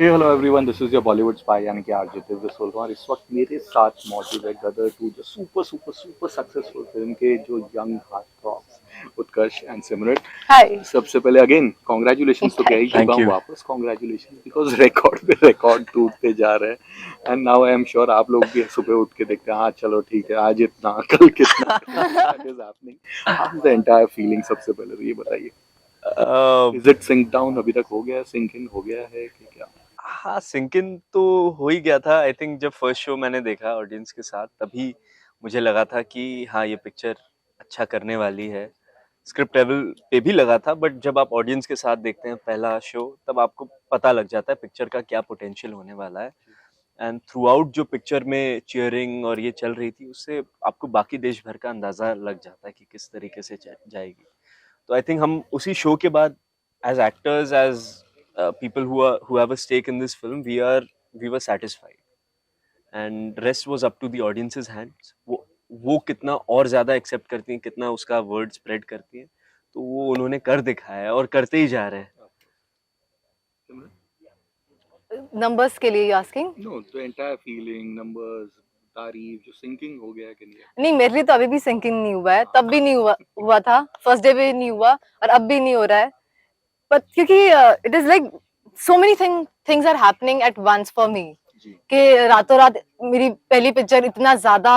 Hey hello everyone, this is your Bollywood spy यानी कि RJ Divya सोलमा। और इस वक्त मेरे साथ मौजूद है गदर टू, जो super super super successful film के जो young heartthrobs Utkarsh and Simran. Hi. सबसे पहले अगेन कॉन्ग्रेचुलेशन तो कह ही थैंक चुका हूँ, you. वापस कॉन्ग्रेचुलेशन बिकॉज रिकॉर्ड पे रिकॉर्ड टूटते जा रहे हैं। And now I am sure आप लोग भी सुबह उठ के देखते हैं, हाँ चलो ठीक है, आज इतना कल कितना is happening. How is the entire feeling? सबसे पहले तो ये बताइए, इज इट सिंक डाउन? अभी तक हो गया, सिंक इन हो गया है कि क्या? हाँ, सिंक इन तो हो ही गया था। आई थिंक जब फर्स्ट शो मैंने देखा ऑडियंस के साथ, तभी मुझे लगा था कि हाँ, ये पिक्चर अच्छा करने वाली है। स्क्रिप्ट लेवल पे भी लगा था, बट जब आप ऑडियंस के साथ देखते हैं पहला शो, तब आपको पता लग जाता है पिक्चर का क्या पोटेंशियल होने वाला है। एंड थ्रू आउट जो पिक्चर में चीयरिंग और ये चल रही थी, उससे आपको बाकी देश भर का अंदाजा लग जाता है कि किस तरीके से जाएगी। तो आई थिंक हम उसी शो के बाद as actors, as people who have a stake in this film, we were satisfied, and rest was up to the audience's hands. वो कितना और ज्यादा एक्सेप्ट करती हैं, कितना उसका वर्ड स्प्रेड करती हैं, तो वो उन्होंने कर दिखाया है और करते ही जा रहे हैं। नंबर्स के लिए आस्किंग? नो, तो एंटायर फीलिंग, नंबर्स, तारीफ, जो सिंकिंग हो गया कि नहीं? नहीं, मेरे लिए तो अभी भी सिंकिंग नहीं हुआ है। तब भी नहीं हुआ था, फर्स्ट डे भी नहीं हुआ और अब भी नहीं हो रहा है। बट क्योंकि it is like so many things are happening at once for me, कि रातों रात मेरी पहली पिक्चर इतना ज्यादा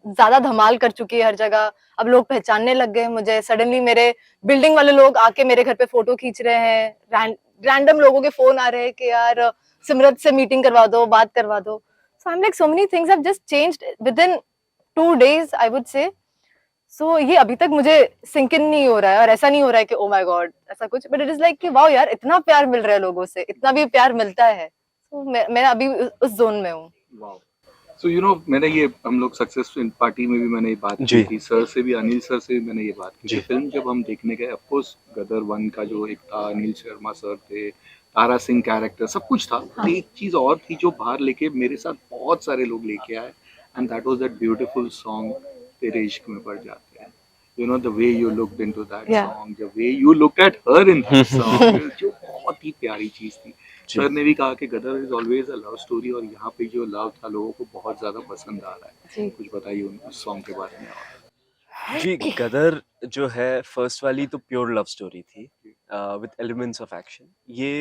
ज्यादा धमाल कर चुकी है हर जगह। अब लोग पहचानने लग गए मुझे। सडनली मेरे बिल्डिंग वाले लोग आके मेरे घर पे फोटो खींच रहे हैं। रैंडम लोगों के फोन आ रहे हैं कि यार सिमरत से मीटिंग करवा दो, बात करवा दो। So I am like so many things have just changed within 2 days I would say. So ये अभी तक मुझे सिंक इन नहीं हो रहा है और ऐसा नहीं हो रहा है कि ओ माय गॉड ऐसा कुछ, बट इट इज लाइक कि वाओ यार, इतना प्यार मिल रहा है लोगों से, इतना भी प्यार मिलता है। तो मैं अभी उस जोन में हूँ। वाओ। सो यू नो, मैंने ये, हम लोग सक्सेस पार्टी में भी मैंने ये बात की जी। थी, सर से भी, अनिल सर से भी मैंने ये बात की थी। जी। फिल्म जब हम देखने गए, ऑफ कोर्स गदर 1 का जो एक था, अनिल शर्मा सर थे, तारा सिंह कैरेक्टर, सब कुछ था। हाँ। एक चीज और थी जो बाहर लेके मेरे साथ बहुत सारे लोग लेके आए, and that was that beautiful song तेरे इश्क में पड़ जाते हैं। You know the way you looked into that Yeah. Song, the way you look at her in that song, जो बहुत ही प्यारी चीज थी। जी। सर ने भी कहा कि Gadar is always a love story, और यहाँ पे जो लव था लोगों को बहुत ज्यादा पसंद आ रहा है। जी। कुछ बताइए उस सॉन्ग के बारे में। जी, गदर जो है फर्स्ट वाली तो प्योर लव स्टोरी थी विद एलिमेंट्स ऑफ एक्शन। ये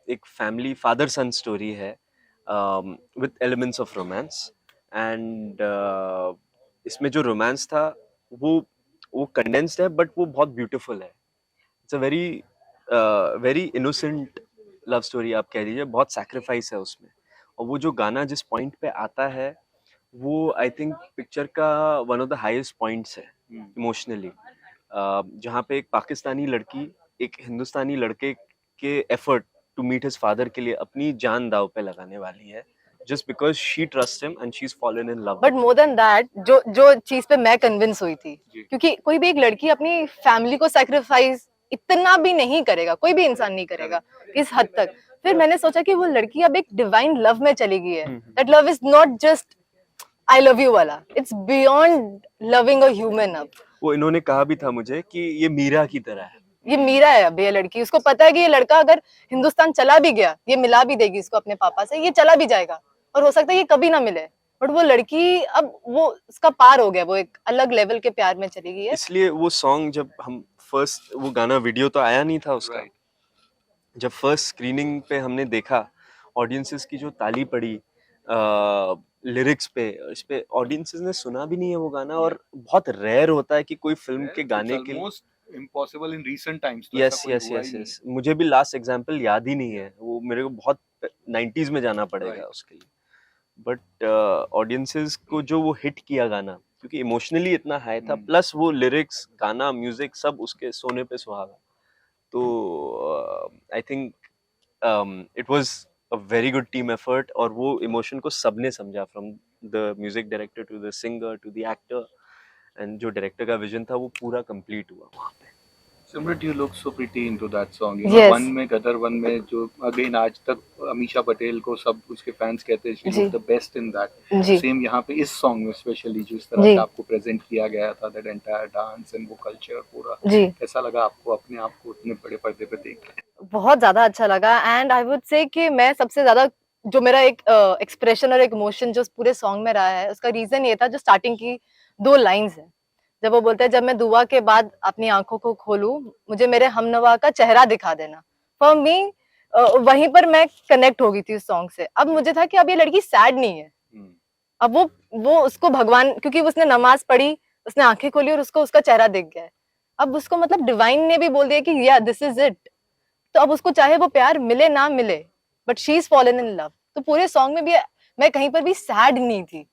एक फैमिली फादर सन स्टोरी है with elements of romance. And इसमें जो रोमांस था वो कंडेंस्ड है, बट वो बहुत ब्यूटीफुल है। It's a very very innocent love story आप कह लीजिए। बहुत सैक्रिफाइस है उसमें, और वो जो गाना जिस पॉइंट पे आता है, वो आई थिंक पिक्चर का one of the highest points है इमोशनली। जहाँ पे एक पाकिस्तानी लड़की एक हिंदुस्तानी लड़के के effort to meet his father के लिए अपनी जान दाव पे लगाने वाली है, just because she trust him and she is fallen in love. But more than that, जो चीज पे मैं कन्विंस हुई थी, क्योंकि कोई भी एक लड़की अपनी फैमिली को सैक्रिफाइस इतना भी नहीं करेगा, कोई भी इंसान नहीं करेगा इस हद तक। फिर मैंने सोचा कि वो लड़की अब एक डिवाइन लव में चली गई है। That love is not just I love you वाला, it's beyond loving a human. अब वो इन्होंने कहा भी था मुझे कि ये मीरा की तरह है। ये मीरा है। अब ये लड़की, उसको पता है कि ये लड़का अगर हिंदुस्तान चला भी गया, ये मिला भी देगी इसको अपने पापा से, ये चला भी जाएगा और हो सकता है ये कभी ना मिले। बट वो लड़की अब वो उसका पार हो गया, वो एक अलग लेवल के प्यार में चली गई है। इसलिए वो सॉन्ग जब हम फर्स्ट, वो गाना वीडियो तो आया नहीं था उसका, जब फर्स्ट स्क्रीनिंग पे हमने देखा, ऑडियंसेस की जो ताली पड़ी लिरिक्स पे, इस पे ऑडियंसेस ने सुना भी नहीं है वो गाना। और बहुत रेयर होता है कि कोई फिल्म के गाने के लिए impossible in recent times. Yes yes yes yes, मुझे भी लास्ट एग्जांपल याद ही नहीं है। वो मेरे को बहुत 90s में जाना पड़ेगा उसके लिए। बट ऑडियंसेस को जो वो हिट किया गाना, क्योंकि इमोशनली इतना हाई था, प्लस वो लिरिक्स, गाना, म्यूजिक सब उसके सोने पे सुहागा। तो I think it was a very good team effort, और वो इमोशन को सबने समझा, from the music director to the singer to the actor. And जो डायरेक्टर का विजन था वो पूरा कंप्लीट हुआ वहाँ पे। Simrat, you look so pretty into that song. You know, Yes. One में गदर वन में जो अगेन आज तक अमीषा पटेल को सब उसके फैंस कहते हैं she जी looked the best in that. जी सेम यहाँ पे इस सॉन्ग में स्पेशली जिस तरह जी से आपको प्रेजेंट किया गया था दैट एंटायर डांस एंड वो कल्चर पूरा जी कैसा लगा आपको अपने आप को उतने बड़े पर्दे पे देख के? बहुत ज्यादा अच्छा लगा एंड आई वुड से कि मैं सबसे ज्यादा जो मेरा एक एक्सप्रेशन और एक इमोशन जो पूरे सॉन्ग में रहा है उसका रीजन ये था जो स्टार्टिंग की 2 लाइंस है जब वो बोलते हैं जब मैं दुआ के बाद अपनी आंखों को खोलूं मुझे मेरे हमनवा का चेहरा दिखा देना फॉर मी वहीं पर मैं कनेक्ट हो गई थी उस सॉन्ग से अब मुझे था कि अब ये लड़की सैड नहीं है अब वो उसको भगवान क्योंकि उसने नमाज पढ़ी उसने आंखें खोली और उसको उसका चेहरा दिख गया है अब उसको मतलब डिवाइन ने भी बोल दिया कि या दिस इज इट तो अब उसको चाहे वो प्यार मिले ना मिले but she is fallen in love तो पूरे सॉन्ग में भी मैं कहीं पर भी सैड नहीं थी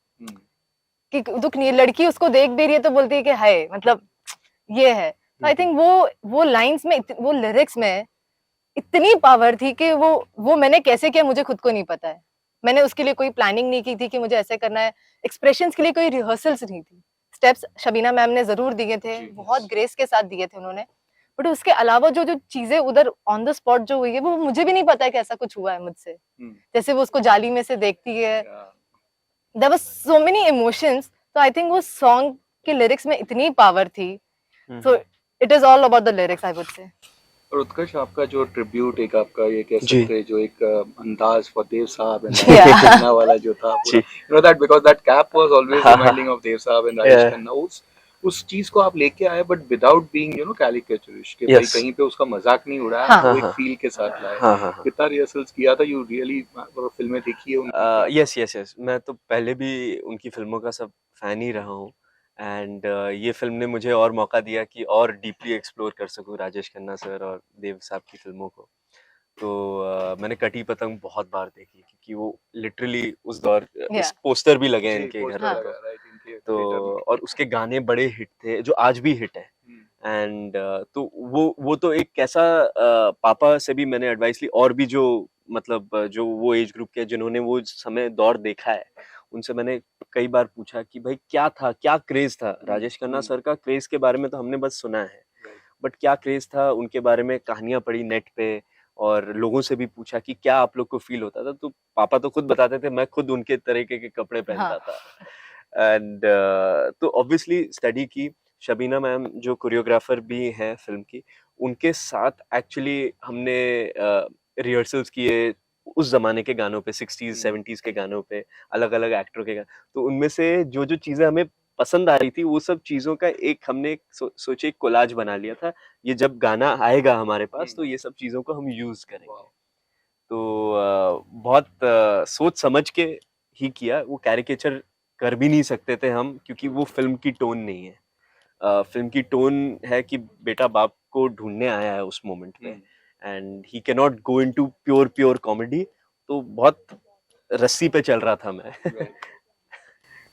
कि दुख नहीं लड़की उसको देख भी रही है तो बोलती है कि हाय मतलब ये है तो आई थिंक वो लाइंस में वो लिरिक्स में इतनी पावर थी कि वो मैंने कैसे किया मुझे खुद को नहीं पता है मैंने उसके लिए कोई प्लानिंग नहीं की थी कि मुझे ऐसे करना है एक्सप्रेशंस के लिए कोई रिहर्सल्स नहीं थी स्टेप्स शबीना मैम ने जरूर दिए थे बहुत ग्रेस के साथ दिए थे उन्होंने बट उसके अलावा जो जो चीजें उधर ऑन द स्पॉट जो हुई है वो मुझे भी नहीं पता है कि ऐसा कुछ हुआ है मुझसे जैसे वो उसको जाली में से देखती है there was so many emotions तो आई थिंक वो सॉन्ग के लिरिक्स में इतनी पावर थी so it is all about the lyrics I would say और उत्कर्ष आपका जो ट्रिब्यूट एक आपका ये कह जी सकते हैं जो एक अंदाज फॉर देव साहब एंड Yeah. राजेश खन्ना वाला जो था पूरा जी you know that because that cap was always हाँ हाँ रिमाइंडिंग ऑफ देव साहब एंड राजेश yeah, खन्ना उस चीज को आप लेके आए but without being you know caricaturist कि भाई yes कहीं पे उसका मजाक नहीं उड़ाया हाँ वो हाँ एक हाँ फील के साथ लाए हाँ हाँ कितना रिहर्सल्स किया था यू रियली फिल्में देखी है उनकी क्या यस यस यस मैं तो पहले भी उनकी फिल्मों का सब फैन ही रहा हूँ एंड ये फिल्म ने मुझे और मौका दिया कि और डीपली एक्सप्लोर कर सकूँ राजेश खन्ना सर और देव साहब की फिल्मों को तो मैंने कटी पतंग बहुत बार देखी क्योंकि वो लिटरली उस दौर या इस पोस्टर भी लगे हैं जी इनके घर पोस्टर पे हाँ लगा तो राइट इनके थिएटर तो में और उसके गाने बड़े हिट थे जो आज भी हिट है एंड तो वो तो एक कैसा पापा से भी मैंने एडवाइस ली और भी जो मतलब जो वो एज ग्रुप के जिन्होंने वो समय दौर देखा है उनसे मैंने कई बार पूछा कि भाई क्या था क्या क्रेज था राजेश खन्ना सर का क्रेज के बारे में तो हमने बस सुना है बट क्या क्रेज था उनके बारे में कहानियां पढ़ी नेट पे और लोगों से भी पूछा कि क्या आप लोग को फील होता था तो पापा तो खुद बताते थे मैं खुद उनके तरीके के कपड़े हाँ पहनता था एंड तो ऑब्वियसली स्टडी की शबीना मैम जो कोरियोग्राफर भी हैं फिल्म की उनके साथ एक्चुअली हमने रिहर्सल्स किए उस जमाने के गानों पे 60s 70s के गानों पे अलग अलग एक्टरों के गाने तो उनमें से जो जो चीजें हमें पसंद आ रही थी वो सब चीजों का एक हमने सोचे कोलाज बना लिया था ये जब गाना आएगा हमारे पास तो ये सब चीजों को हम यूज करेंगे तो बहुत सोच समझ के ही किया वो कैरिकेचर कर भी नहीं सकते थे हम क्योंकि वो फिल्म की टोन नहीं है फिल्म की टोन है कि बेटा बाप को ढूंढने आया है उस मोमेंट पे and he can not go into pure pure comedy तो बहुत रस्सी पे चल रहा था मैं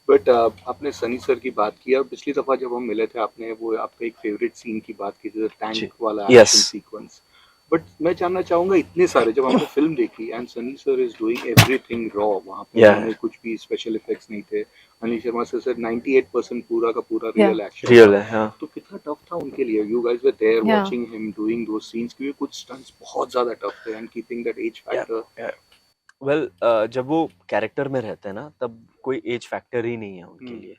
बट आपने सनी सर की बात की और पिछली दफा जब हम मिले थे आपने वो आपका एक फेवरेट सीन की बात की थी जी टैंक वाला यस एक्शन सीक्वेंस बट मैं जानना चाहूंगा इतने सारे जब हमने फिल्म देखी and Sunny sir is doing everything raw वहां पे या उन्होंने कुछ भी स्पेशल इफेक्ट्स नहीं थे अनिल शर्मा सर 98% पूरा का पूरा या रियल एक्शन रियल था है हाँ तो कितना टफ था उनके लिए यू गाइस वर देयर या वाचिंग हिम डूइंग दोस सीन्स क्योंकि कुछ स्टंट्स बहुत ज्यादा टफ थे and keeping that age factor well जब वो कैरेक्टर में रहते हैं ना तब कोई एज फैक्टर ही नहीं है उनके लिए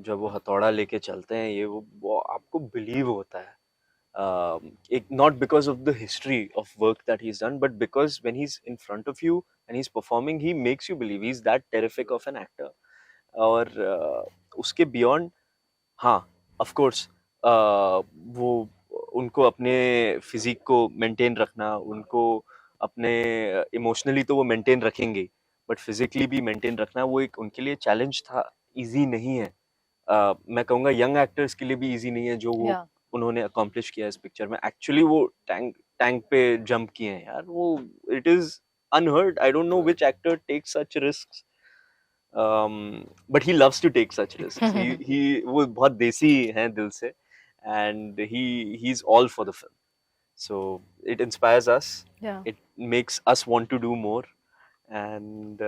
जब वो हथौड़ा लेके चलते हैं ये वो आपको बिलीव होता है एक not because of the history of work that he is done but because when he is in front of you and he is performing he makes you believe he is that terrific of an actor और उसके beyond हाँ of course वो उनको अपने physique को maintain रखना उनको अपने इमोशनली तो वो मेंटेन रखेंगे बट फिजिकली भी मेंटेन रखना वो एक उनके लिए चैलेंज था इजी नहीं है मैं कहूँगा यंग एक्टर्स के लिए भी इजी नहीं है जो वो या उन्होंने अकॉम्प्लिश किया इस पिक्चर में एक्चुअली वो टैंक टैंक पे जंप किए हैं यार वो it is unheard I don't know which actor takes such risks but he loves to take such risks he वो बहुत देसी हैं दिल से and he is all for the film so it inspires us या it makes us want to do more and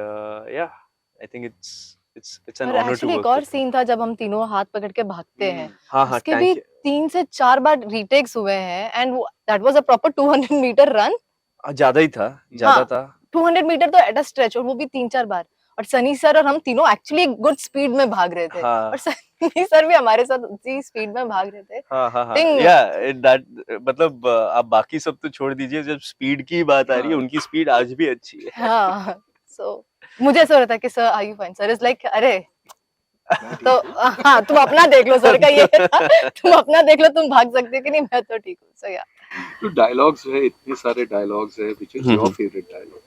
yeah I think it's an और honor to actually एक work और with him सीन था जब हम तीनों हाथ पकड़ के भागते हैं हाँ हाँ उसके भी 3 से 4 बार रीटेक्स हुए हैं and that was a proper 200 metre run. ज्यादा ही था, ज्यादा हाँ, था। 200 मीटर तो एट अ स्ट्रेच, और वो भी 3-4 बार। और सनी सर और हम तीनों एक्चुअली गुड स्पीड में भाग रहे थे, हाँ और सनी सर भी हमारे साथ उसी स्पीड में भाग रहे थे। हाँ हाँ हाँ, थिंक या दैट, मतलब आप बाकी सब तो छोड़ दीजिए, जब स्पीड की बात आ रही है, हाँ। उनकी स्पीड आज भी अच्छी है। हाँ, सो मुझे ऐसा हो रहा था कि sir are you fine? Sir is like अरे मैं ठीक तो हूँ। हाँ, तुम अपना देख लो, सर का ये था, तुम अपना देख लो, तुम भाग सकते हो कि नहीं, मैं तो ठीक हूँ। सो या तो डायलॉग्स है, इतने सारे डायलॉग्स है, which is your favourite dialogue?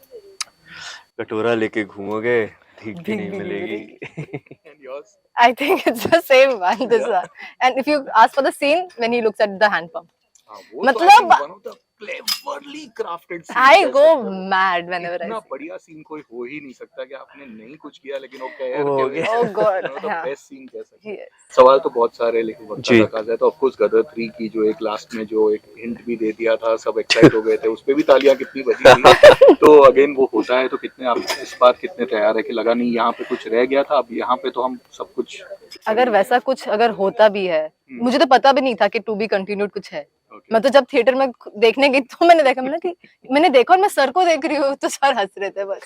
कटोरा लेके घूमोगे, भीख भी भीख नहीं भी नहीं मिलेगी। मिलेगी। And yours? I think it's the same one, this one. And if you ask for the scene when he looks at the hand pump, हाँ, वो तो आई मतलब think one of the cleverly crafted scene I कह go सकते हो। mad whenever I इतना see. बढ़िया scene कोई हो ही नहीं सकता कि आपने नहीं कुछ किया लेकिन वो कहर वो के हो गया। Oh God, one of the yeah, best scene कह सकते हैं। yes. सवाल तो बहुत सारे हैं, लेकिन वक्त का जी। तकाजा है, तो ऑफ कोर्स गदर 3 की जो एक लास्ट में जो एक हिंट भी दे दिया था, सब एक्साइट हो गए थे, उस पे भी तालियां कितनी बजी थी। तो अगेन वो होता है, तो कितने आप इस बार कितने तैयार है कि लगा नहीं यहाँ पे कुछ रह गया था, अब यहाँ पे तो हम सब कुछ। अगर वैसा कुछ अगर होता भी है, मुझे तो पता भी नहीं था कि टू बी कंटिन्यूड कुछ है। Okay. मैं तो जब थिएटर में देखने गई तो मैंने देखा, मैंने देखा और मैं सर को देख रही हूँ, तो सर हंस रहे थे बस।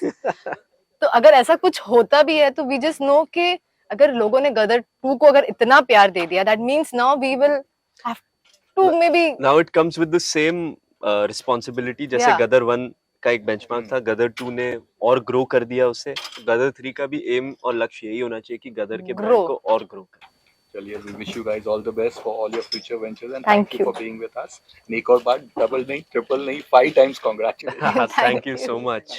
तो अगर ऐसा कुछ होता भी है तो वी जस्ट नो कि अगर लोगों ने गदर 2 को अगर इतना प्यार दे दिया, that means now we will have to maybe, now it comes with the same responsibility, जैसे या गदर 1 का एक बेंचमार्क था, गदर 2 ने और ग्रो कर दिया उसे। गदर 3 का भी एम और लक्ष्य यही होना चाहिए कि गदर के ग्रो। ब्रांड को और ग्रो कर। चलिए, we wish you guys all the best for all your future ventures and Thank thank you you. for being with us. एक और बार डबल नहीं, ट्रिपल नहीं, 5 times congratulations. Thank Thank you you. So much.